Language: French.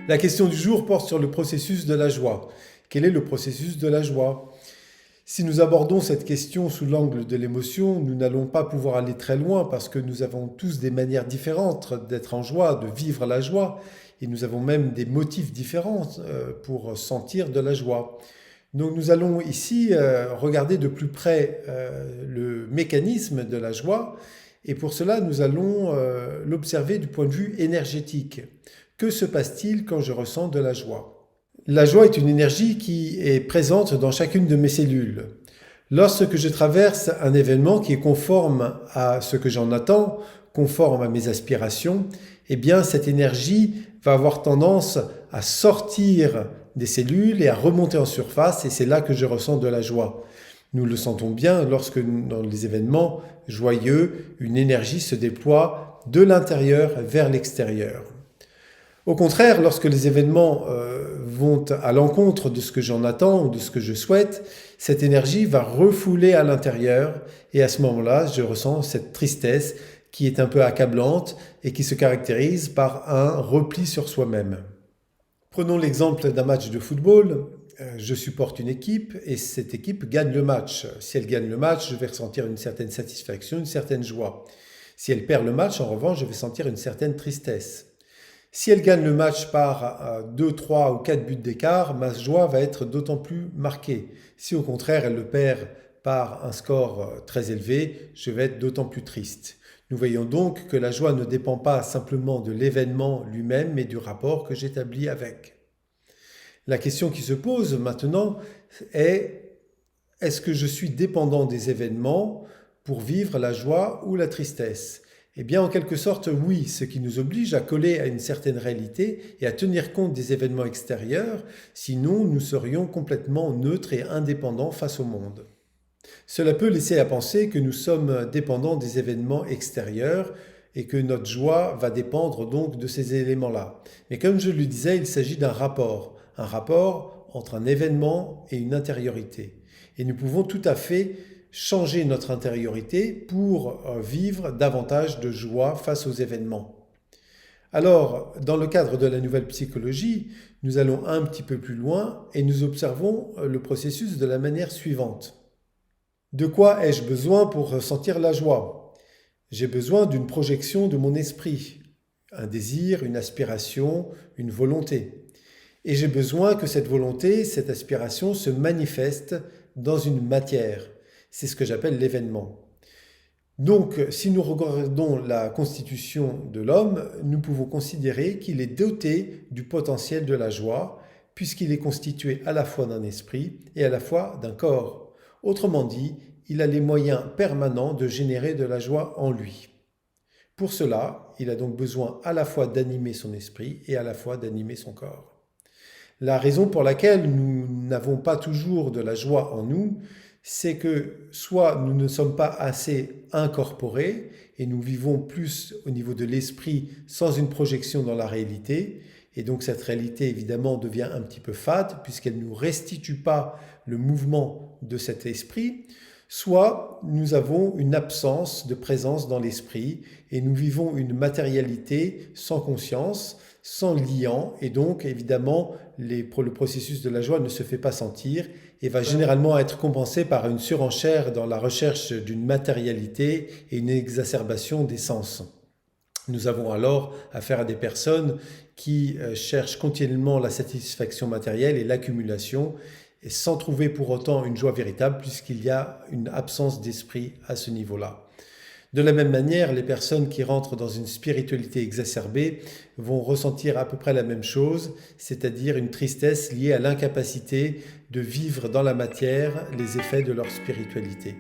La question du jour porte sur le processus de la joie. Quel est le processus de la joie? Si nous abordons cette question sous l'angle de l'émotion, nous n'allons pas pouvoir aller très loin parce que nous avons tous des manières différentes d'être en joie, de vivre la joie, et nous avons même des motifs différents pour sentir de la joie. Donc nous allons ici regarder de plus près le mécanisme de la joie, et pour cela nous allons l'observer du point de vue énergétique. Que se passe-t-il quand je ressens de la joie? La joie est une énergie qui est présente dans chacune de mes cellules. Lorsque je traverse un événement qui est conforme à ce que j'en attends, conforme à mes aspirations, eh bien cette énergie va avoir tendance à sortir des cellules et à remonter en surface, et c'est là que je ressens de la joie. Nous le sentons bien lorsque dans les événements joyeux, une énergie se déploie de l'intérieur vers l'extérieur. Au contraire, lorsque les événements vont à l'encontre de ce que j'en attends ou de ce que je souhaite, cette énergie va refouler à l'intérieur et à ce moment-là, je ressens cette tristesse qui est un peu accablante et qui se caractérise par un repli sur soi-même. Prenons l'exemple d'un match de football. Je supporte une équipe et cette équipe gagne le match. Si elle gagne le match, je vais ressentir une certaine satisfaction, une certaine joie. Si elle perd le match, en revanche, je vais sentir une certaine tristesse. Si elle gagne le match par 2, 3 ou 4 buts d'écart, ma joie va être d'autant plus marquée. Si au contraire elle le perd par un score très élevé, je vais être d'autant plus triste. Nous voyons donc que la joie ne dépend pas simplement de l'événement lui-même, mais du rapport que j'établis avec. La question qui se pose maintenant est: est-ce que je suis dépendant des événements pour vivre la joie ou la tristesse? Eh bien, en quelque sorte, oui, ce qui nous oblige à coller à une certaine réalité et à tenir compte des événements extérieurs, sinon nous serions complètement neutres et indépendants face au monde. Cela peut laisser à penser que nous sommes dépendants des événements extérieurs et que notre joie va dépendre donc de ces éléments-là. Mais comme je le disais, il s'agit d'un rapport entre un événement et une intériorité. Et nous pouvons tout à fait changer notre intériorité pour vivre davantage de joie face aux événements. Alors, dans le cadre de la nouvelle psychologie, nous allons un petit peu plus loin et nous observons le processus de la manière suivante. De quoi ai-je besoin pour ressentir la joie? J'ai besoin d'une projection de mon esprit, un désir, une aspiration, une volonté. Et j'ai besoin que cette volonté, cette aspiration se manifeste dans une matière. C'est ce que j'appelle l'événement. Donc, si nous regardons la constitution de l'homme, nous pouvons considérer qu'il est doté du potentiel de la joie, puisqu'il est constitué à la fois d'un esprit et à la fois d'un corps. Autrement dit, il a les moyens permanents de générer de la joie en lui. Pour cela, il a donc besoin à la fois d'animer son esprit et à la fois d'animer son corps. La raison pour laquelle nous n'avons pas toujours de la joie en nous, c'est que soit nous ne sommes pas assez incorporés et nous vivons plus au niveau de l'esprit sans une projection dans la réalité, et donc cette réalité évidemment devient un petit peu fade puisqu'elle ne nous restitue pas le mouvement de cet esprit, soit nous avons une absence de présence dans l'esprit et nous vivons une matérialité sans conscience, sans liant, et donc évidemment le processus de la joie ne se fait pas sentir et va généralement être compensé par une surenchère dans la recherche d'une matérialité et une exacerbation des sens. Nous avons alors affaire à des personnes qui cherchent continuellement la satisfaction matérielle et l'accumulation, et sans trouver pour autant une joie véritable puisqu'il y a une absence d'esprit à ce niveau-là. De la même manière, les personnes qui rentrent dans une spiritualité exacerbée vont ressentir à peu près la même chose, c'est-à-dire une tristesse liée à l'incapacité de vivre dans la matière les effets de leur spiritualité.